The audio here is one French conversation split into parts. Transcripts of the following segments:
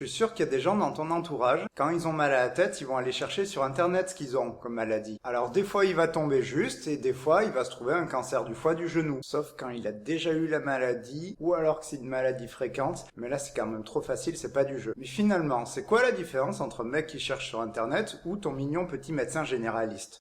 Je suis sûr qu'il y a des gens dans ton entourage, quand ils ont mal à la tête, ils vont aller chercher sur internet ce qu'ils ont comme maladie. Alors des fois il va tomber juste et des fois il va se trouver un cancer du foie du genou. Sauf quand il a déjà eu la maladie ou alors que c'est une maladie fréquente. Mais là c'est quand même trop facile, c'est pas du jeu. Mais finalement, c'est quoi la différence entre un mec qui cherche sur internet ou ton mignon petit médecin généraliste?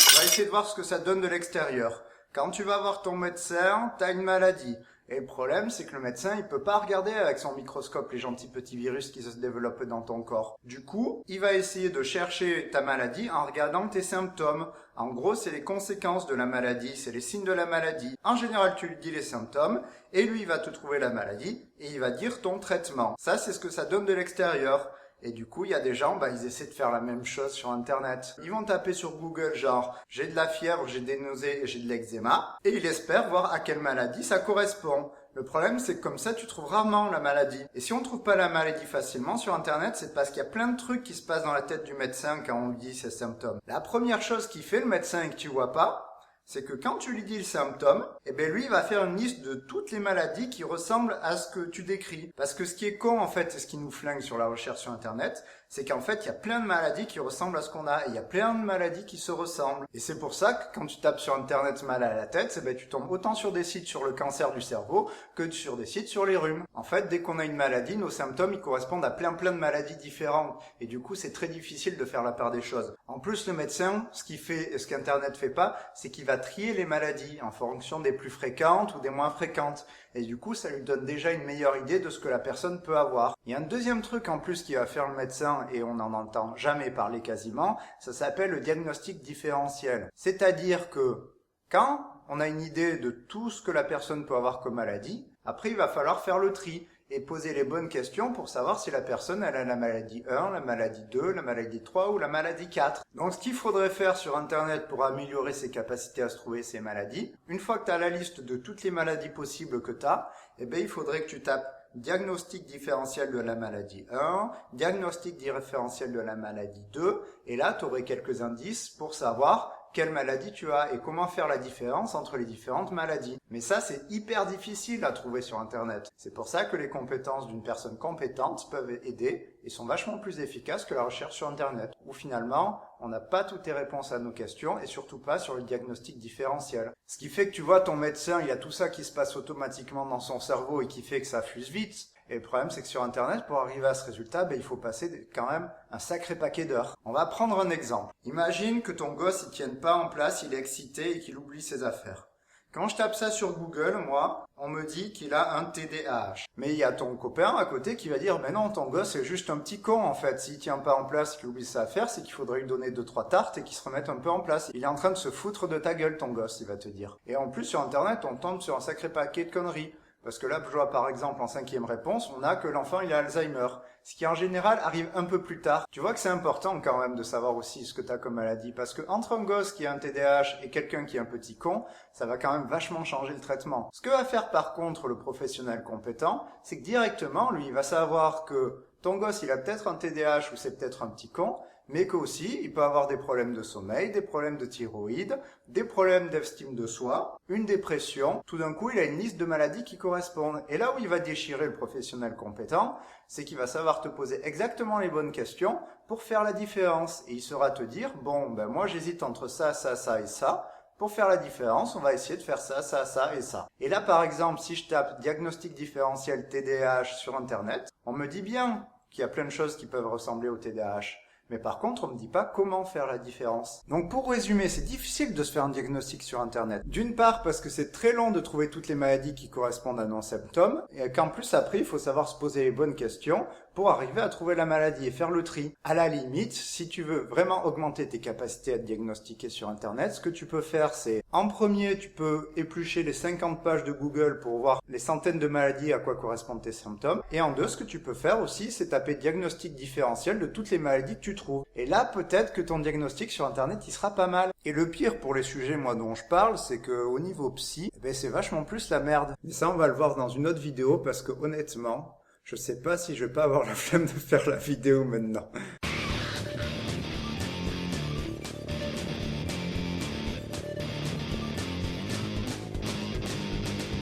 On va essayer de voir ce que ça donne de l'extérieur. Quand tu vas voir ton médecin, t'as une maladie. Et le problème, c'est que le médecin, il peut pas regarder avec son microscope les gentils petits virus qui se développent dans ton corps. Du coup, il va essayer de chercher ta maladie en regardant tes symptômes. En gros, c'est les conséquences de la maladie, c'est les signes de la maladie. En général, tu lui dis les symptômes, et lui, il va te trouver la maladie, et il va dire ton traitement. Ça, c'est ce que ça donne de l'extérieur. Et du coup, il y a des gens, ils essaient de faire la même chose sur Internet. Ils vont taper sur Google genre « j'ai de la fièvre, j'ai des nausées et j'ai de l'eczéma » et ils espèrent voir à quelle maladie ça correspond. Le problème, c'est que comme ça, tu trouves rarement la maladie. Et si on ne trouve pas la maladie facilement sur Internet, c'est parce qu'il y a plein de trucs qui se passent dans la tête du médecin quand on lui dit ses symptômes. La première chose qu'il fait, le médecin, et que tu vois pas, c'est que quand tu lui dis le symptôme, lui, il va faire une liste de toutes les maladies qui ressemblent à ce que tu décris. Parce que ce qui est con, en fait, et ce qui nous flingue sur la recherche sur Internet, c'est qu'en fait, il y a plein de maladies qui ressemblent à ce qu'on a, et il y a plein de maladies qui se ressemblent. Et c'est pour ça que quand tu tapes sur Internet mal à la tête, tu tombes autant sur des sites sur le cancer du cerveau que sur des sites sur les rhumes. En fait, dès qu'on a une maladie, nos symptômes, ils correspondent à plein de maladies différentes. Et du coup, c'est très difficile de faire la part des choses. En plus, le médecin, ce qu'il fait, et ce qu'Internet fait pas, c'est qu'il va trier les maladies en fonction des plus fréquentes ou des moins fréquentes. Et du coup, ça lui donne déjà une meilleure idée de ce que la personne peut avoir. Il y a un deuxième truc en plus qui va faire le médecin, et on n'en entend jamais parler quasiment, ça s'appelle le diagnostic différentiel. C'est-à-dire que quand on a une idée de tout ce que la personne peut avoir comme maladie, après il va falloir faire le tri et poser les bonnes questions pour savoir si la personne elle a la maladie 1, la maladie 2, la maladie 3 ou la maladie 4. Donc ce qu'il faudrait faire sur Internet pour améliorer ses capacités à se trouver ces maladies, une fois que tu as la liste de toutes les maladies possibles que tu as, il faudrait que tu tapes diagnostic différentiel de la maladie 1, diagnostic différentiel de la maladie 2, et là tu aurais quelques indices pour savoir quelle maladie tu as et comment faire la différence entre les différentes maladies. Mais ça, c'est hyper difficile à trouver sur Internet. C'est pour ça que les compétences d'une personne compétente peuvent aider et sont vachement plus efficaces que la recherche sur Internet, où finalement, on n'a pas toutes les réponses à nos questions et surtout pas sur le diagnostic différentiel. Ce qui fait que tu vois, ton médecin, il y a tout ça qui se passe automatiquement dans son cerveau et qui fait que ça fuse vite. Et le problème, c'est que sur Internet, pour arriver à ce résultat, il faut passer quand même un sacré paquet d'heures. On va prendre un exemple. Imagine que ton gosse, il tienne pas en place, il est excité et qu'il oublie ses affaires. Quand je tape ça sur Google, moi, on me dit qu'il a un TDAH. Mais il y a ton copain à côté qui va dire, mais non, ton gosse, c'est juste un petit con, en fait. S'il tient pas en place et qu'il oublie ses affaires, c'est qu'il faudrait lui donner 2-3 tartes et qu'il se remette un peu en place. Il est en train de se foutre de ta gueule, ton gosse, il va te dire. Et en plus, sur Internet, on tombe sur un sacré paquet de conneries. Parce que là, je vois par exemple en 5e réponse, on a que l'enfant il a Alzheimer. Ce qui en général arrive un peu plus tard. Tu vois que c'est important quand même de savoir aussi ce que tu as comme maladie. Parce que entre un gosse qui a un TDAH et quelqu'un qui est un petit con, ça va quand même vachement changer le traitement. Ce que va faire par contre le professionnel compétent, c'est que directement, lui, il va savoir que ton gosse il a peut-être un TDAH ou c'est peut-être un petit con, mais qu'aussi, il peut avoir des problèmes de sommeil, des problèmes de thyroïde, des problèmes d'estime de soi, une dépression. Tout d'un coup, il a une liste de maladies qui correspondent. Et là où il va déchirer le professionnel compétent, c'est qu'il va savoir te poser exactement les bonnes questions pour faire la différence. Et il saura te dire, bon, moi j'hésite entre ça, ça, ça et ça. Pour faire la différence, on va essayer de faire ça, ça, ça et ça. Et là, par exemple, si je tape diagnostic différentiel TDAH sur Internet, on me dit bien qu'il y a plein de choses qui peuvent ressembler au TDAH. Mais par contre, on me dit pas comment faire la différence. Donc pour résumer, c'est difficile de se faire un diagnostic sur Internet. D'une part parce que c'est très long de trouver toutes les maladies qui correspondent à nos symptômes, et qu'en plus après, il faut savoir se poser les bonnes questions pour arriver à trouver la maladie et faire le tri. À la limite, si tu veux vraiment augmenter tes capacités à te diagnostiquer sur Internet, ce que tu peux faire, c'est en premier, tu peux éplucher les 50 pages de Google pour voir les centaines de maladies à quoi correspondent tes symptômes. Et en deux, ce que tu peux faire aussi, c'est taper diagnostic différentiel de toutes les maladies que tu trouves. Et là, peut-être que ton diagnostic sur Internet, il sera pas mal. Et le pire pour les sujets, moi, dont je parle, c'est que au niveau psy, c'est vachement plus la merde. Mais ça, on va le voir dans une autre vidéo parce que honnêtement, je sais pas si je vais pas avoir la flemme de faire la vidéo maintenant.